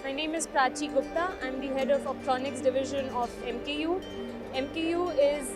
My name is Prachi Gupta. I'm the head of Optronics division of MKU. MKU is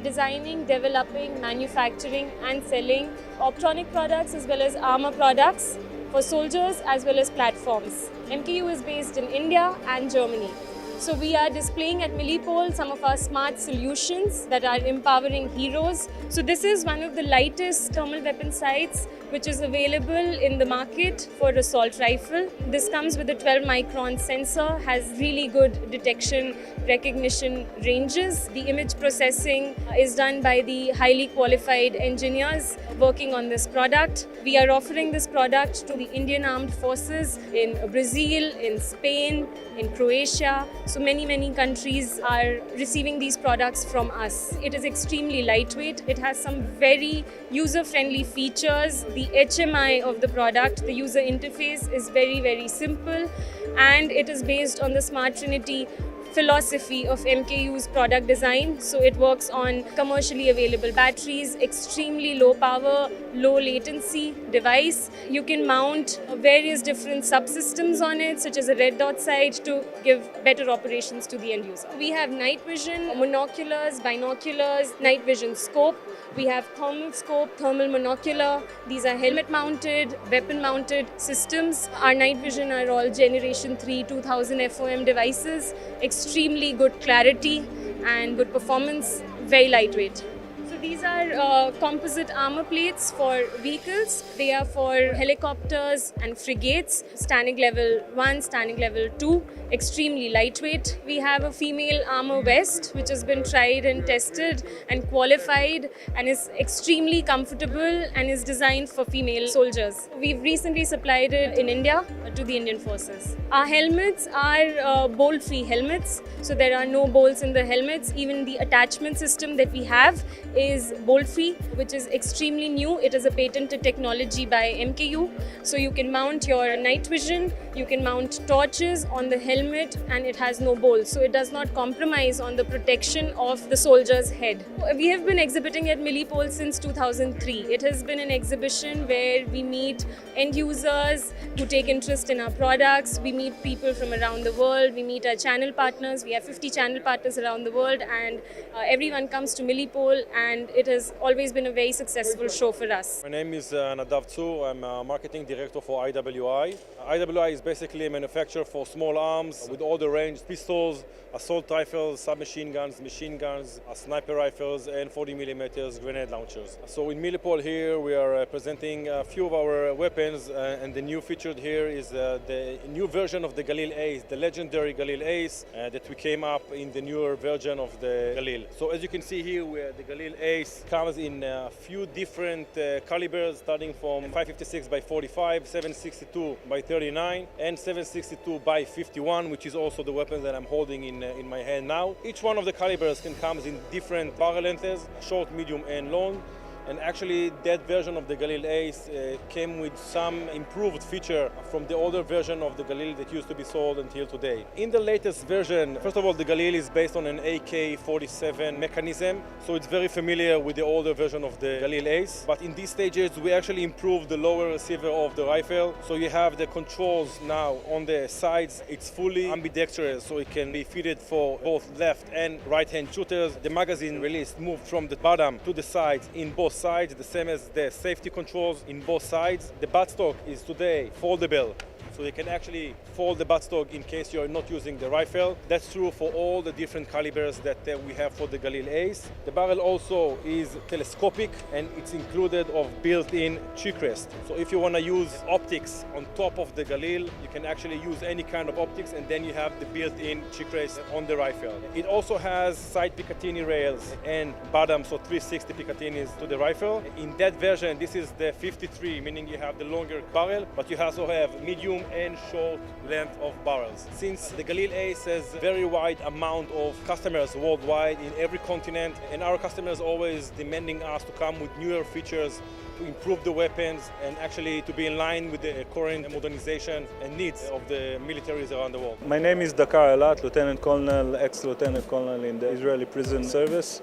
designing, developing, manufacturing and selling optronic products as well as armor products for soldiers as well as platforms. MKU is based in India and Germany. So we are displaying at Millipol some of our smart solutions that are empowering heroes. So this is one of the lightest thermal weapon sights which is available in the market for assault rifle. This comes with a 12 micron sensor, has really good detection recognition ranges. The image processing is done by the highly qualified engineers working on this product. We are offering this product to the Indian Armed Forces in Brazil, in Spain, in Croatia. So many countries are receiving these products from us. It is extremely lightweight. It has some very user-friendly features. The HMI of the product, the user interface is very simple, and it is based on the Smart Trinity philosophy of MKU's product design. So it works on commercially available batteries, extremely low power, low latency device. You can mount various different subsystems on it, such as a red dot sight, to give better operations to the end user. We have night vision, monoculars, binoculars, night vision scope. We have thermal scope, thermal monocular. These are helmet mounted, weapon mounted systems. Our night vision are all generation 3 2000 FOM devices. Extremely good clarity and good performance, very lightweight. So these are composite armor plates for vehicles. They are for helicopters and frigates, standing level 1, standing level 2, extremely lightweight. We have a female armor vest which has been tried and tested and qualified and is extremely comfortable and is designed for female soldiers. We've recently supplied it in India to the Indian forces. Our helmets are bolt-free helmets, so there are no bolts in the helmets. Even the attachment system that we have is bolt-free, which is extremely new. It is a patented technology by MKU. So you can mount your night vision, you can mount torches on the helmet, and it has no bolts. So it does not compromise on the protection of the soldier's head. We have been exhibiting at Millipol since 2003. It has been an exhibition where we meet end users who take interest in our products. We meet people from around the world. We meet our channel partners. We have 50 channel partners around the world, and everyone comes to Millipol, and it has always been a very successful show for us. My name is Nadav Tzur. I'm a marketing director for IWI. IWI is basically a manufacturer for small arms with all the range: pistols, assault rifles, submachine guns, machine guns, sniper rifles, and 40mm grenade launchers. So in Millipol here, we are presenting a few of our weapons, and the new featured here is the new version of the Galil Ace, the legendary Galil Ace that we came up in the newer version of the Galil. So as you can see here, the Galil Ace comes in a few different calibers, starting from 556 by 45, 762 by 39, and 762 by 51, which is also the weapon that I'm holding in my hand now. Each one of the calibers comes in different barrel lengths, short, medium, and long. And actually, that version of the Galil Ace came with some improved feature from the older version of the Galil that used to be sold until today. In the latest version, first of all, the Galil is based on an AK-47 mechanism, so it's very familiar with the older version of the Galil Ace. But in these stages, we actually improved the lower receiver of the rifle. So you have the controls now on the sides. It's fully ambidextrous, so it can be fitted for both left and right-hand shooters. The magazine release moved from the bottom to the sides in both sides, the same as the safety controls in both sides. The buttstock is today foldable, so you can actually fold the buttstock in case you're not using the rifle. That's true for all the different calibers that we have for the Galil Ace. The barrel also is telescopic, and it's included of built-in cheek rest. So if you want to use optics on top of the Galil, you can actually use any kind of optics, and then you have the built-in cheek rest on the rifle. It also has side Picatinny rails and bottom, so 360 Picatinnies to the rifle. In that version, this is the 53, meaning you have the longer barrel, but you also have medium and short length of barrels. Since the Galil Ace has a very wide amount of customers worldwide in every continent, and our customers always demanding us to come with newer features to improve the weapons and actually to be in line with the current modernization and needs of the militaries around the world. My name is Dakar Elat, Lieutenant Colonel, ex-Lieutenant Colonel in the Israeli Prison Service.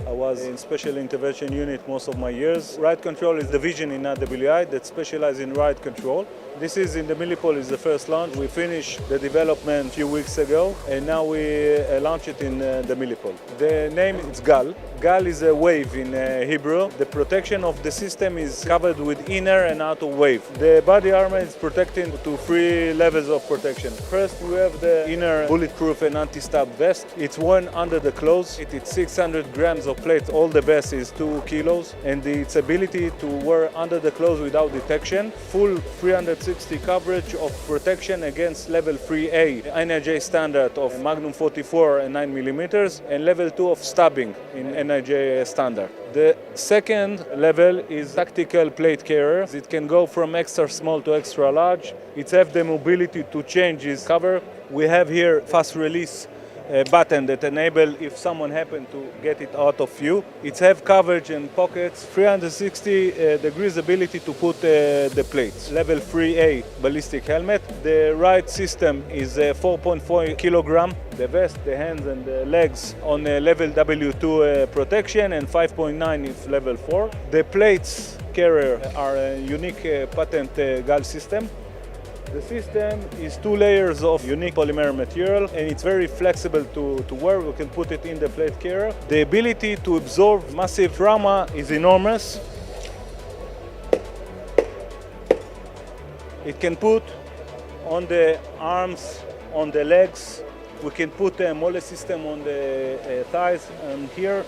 I was in Special Intervention Unit most of my years. Ride Control is the division in IWI that specializes in ride control. This is in the Millipol, is the first launch. We finished the development a few weeks ago, and now we launch it in the Millipol. The name is Gal. Gal is a wave in Hebrew. The protection of the system is covered with inner and outer wave. The body armor is protected to 3 levels of protection. First, we have the inner bulletproof and anti-stab vest. It's worn under the clothes. It's 600 grams of plate. All the vest is 2 kilos, and its ability to wear under the clothes without detection. Full 360 coverage of protection against level 3A NIJ standard of Magnum 44 and 9 millimeters, and level 2 of stabbing in NIJ standard. The second level is tactical plate carrier. It can go from extra small to extra large. It has the mobility to change its cover. We have here fast release button that enable if someone happen to get it out of view. It have coverage and pockets, 360 degrees ability to put the plates. Level 3A ballistic helmet. The right system is 4.4 kilogram. The vest, the hands and the legs on level W2 protection, and 5.9 is level 4. The plates carrier are a unique patent Gal system. The system is 2 layers of unique polymer material, and it's very flexible to wear. We can put it in the plate carrier. The ability to absorb massive trauma is enormous. It can put on the arms, on the legs. We can put a mole system on the thighs and here.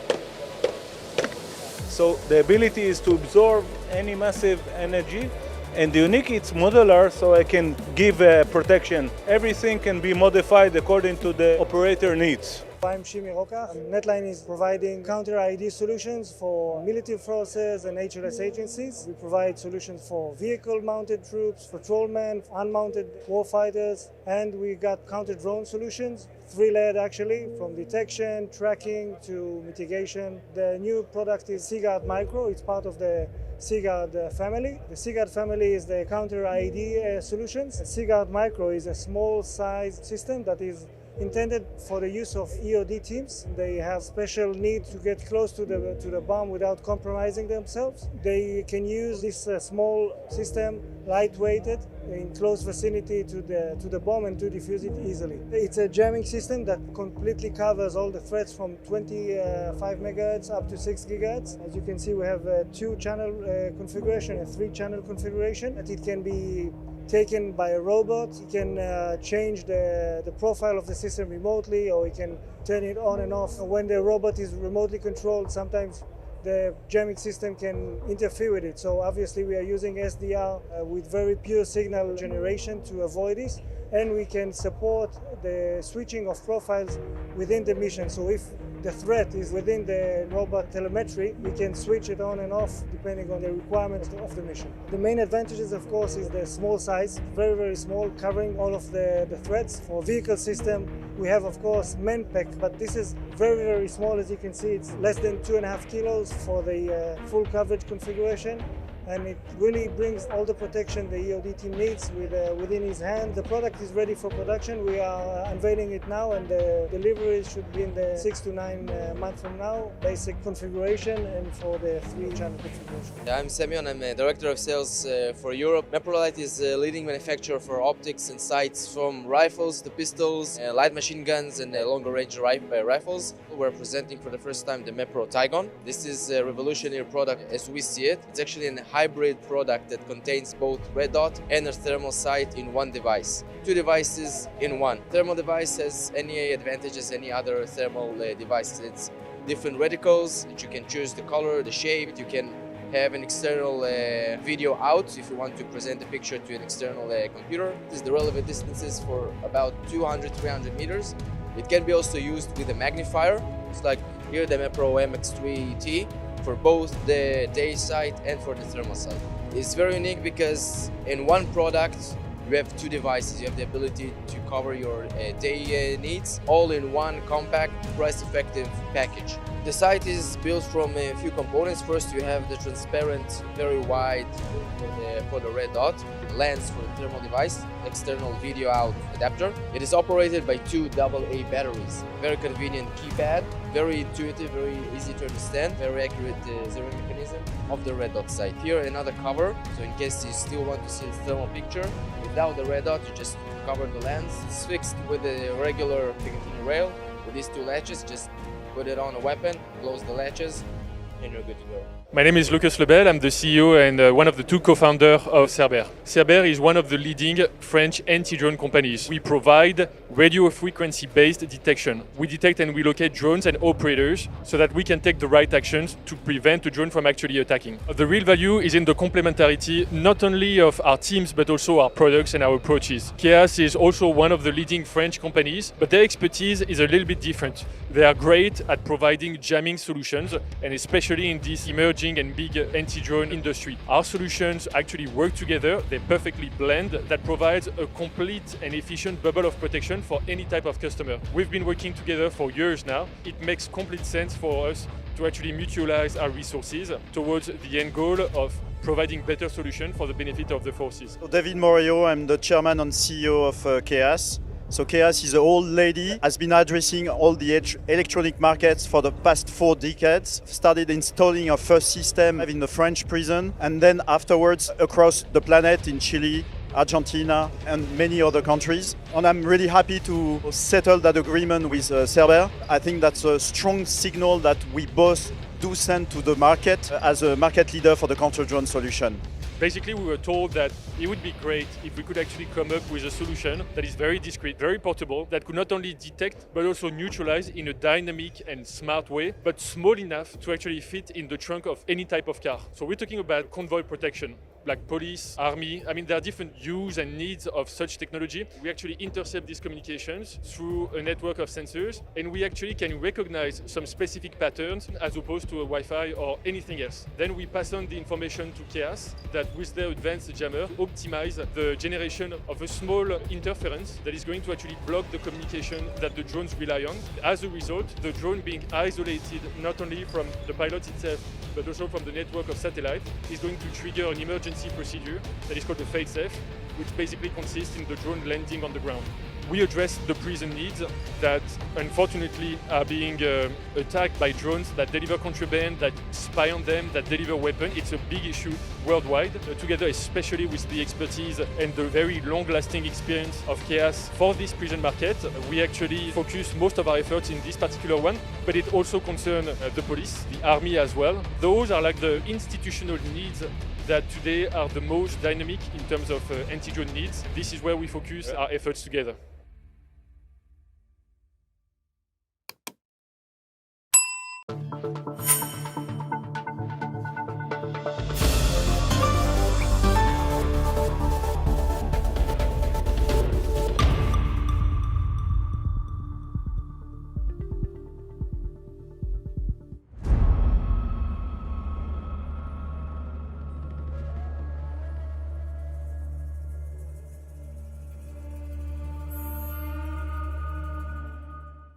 So the ability is to absorb any massive energy. And the unique, it's modular, so I can give protection. Everything can be modified according to the operator needs. I'm Shimi Roka. Netline is providing counter-ID solutions for military forces and HLS agencies. We provide solutions for vehicle-mounted troops, patrolmen, unmounted warfighters, and we got counter-drone solutions, 3-layered actually, from detection, tracking to mitigation. The new product is Seaguard Micro. It's part of the Seaguard family. The Seaguard family is the counter-ID solutions. Seaguard Micro is a small-sized system that is intended for the use of EOD teams. They have special need to get close to the bomb without compromising themselves. They can use this small system, lightweighted, in close vicinity to the bomb and to defuse it easily. It's a jamming system that completely covers all the threats from 25 megahertz up to 6 gigahertz. As you can see, we have a 2-channel configuration, a 3-channel configuration, that it can be taken by a robot. You can change the profile of the system remotely, or you can turn it on and off. When the robot is remotely controlled, sometimes the jamming system can interfere with it. So obviously we are using SDR with very pure signal generation to avoid this. And we can support the switching of profiles within the mission. So if the threat is within the robot telemetry, we can switch it on and off depending on the requirements of the mission. The main advantages, of course, is the small size, very, very small, covering all of the threats. For vehicle system, we have, of course, Manpack, but this is very, very small. As you can see, it's less than 2.5 kilos for the full coverage configuration. And it really brings all the protection the EOD team needs within his hand. The product is ready for production. We are unveiling it now, and the delivery should be in the 6 to 9 months from now. Basic configuration and for the 3-channel configuration. I'm Semyon. I'm a Director of Sales for Europe. Meprolight is a leading manufacturer for optics and sights, from rifles to pistols, light machine guns and longer range rifles. We're presenting for the first time the Mepro Tygon. This is a revolutionary product as we see it. It's actually an hybrid product that contains both red dot and a thermal sight in one device. 2 devices in one. Thermal device has any advantage as any other thermal device. It's different reticles that you can choose the color, the shape. You can have an external video out if you want to present a picture to an external computer. This is the relevant distances for about 200-300 meters. It can be also used with a magnifier. It's like here the Mepro MX3T. For both the day sight and for the thermal sight. It's very unique because in one product you have two devices. You have the ability to cover your day needs all in one compact, price-effective package. The site is built from a few components. First, you have the transparent, very wide for the red dot, lens for the thermal device, external video out adapter. It is operated by two AA batteries. Very convenient keypad, very intuitive, very easy to understand, very accurate zeroing mechanism of the red dot site. Here another cover, so in case you still want to see the thermal picture, without the red dot you just cover the lens. It's fixed with a regular Picatinny rail. With these two latches, just put it on a weapon, close the latches, and you're good to go. My name is Lucas Lebel. I'm the CEO and one of the two co-founders of Cerber. Cerber is one of the leading French anti-drone companies. We provide radio frequency-based detection. We detect and we locate drones and operators so that we can take the right actions to prevent a drone from actually attacking. The real value is in the complementarity not only of our teams but also our products and our approaches. Keas is also one of the leading French companies, but their expertise is a little bit different. They are great at providing jamming solutions, and especially in this emerging and big anti-drone industry. Our solutions actually work together, they perfectly blend, that provides a complete and efficient bubble of protection for any type of customer. We've been working together for years now. It makes complete sense for us to actually mutualize our resources towards the end goal of providing better solutions for the benefit of the forces. So David Morio, I'm the chairman and CEO of Keas. So Keas is an old lady, has been addressing all the electronic markets for the past 4 decades. Started installing our first system in the French prison, and then afterwards across the planet in Chile, Argentina, and many other countries. And I'm really happy to settle that agreement with Cerber. I think that's a strong signal that we both do send to the market as a market leader for the counter-drone solution. Basically, we were told that it would be great if we could actually come up with a solution that is very discreet, very portable, that could not only detect but also neutralize in a dynamic and smart way, but small enough to actually fit in the trunk of any type of car. So we're talking about convoy protection, like police, army. I mean, there are different use and needs of such technology. We actually intercept these communications through a network of sensors, and we actually can recognize some specific patterns as opposed to a Wi-Fi or anything else. Then we pass on the information to Keas that with their advanced jammer optimize the generation of a small interference that is going to actually block the communication that the drones rely on. As a result, the drone being isolated not only from the pilot itself but also from the network of satellites is going to trigger an emergency procedure that is called the fail-safe, which basically consists in the drone landing on the ground. We address the prison needs that unfortunately are being attacked by drones that deliver contraband, that spy on them, that deliver weapons. It's a big issue worldwide. Together, especially with the expertise and the very long-lasting experience of Keas for this prison market, we actually focus most of our efforts in this particular one, but it also concerns the police, the army as well. Those are like the institutional needs that today are the most dynamic in terms of anti-drone needs. This is where we focus our efforts together.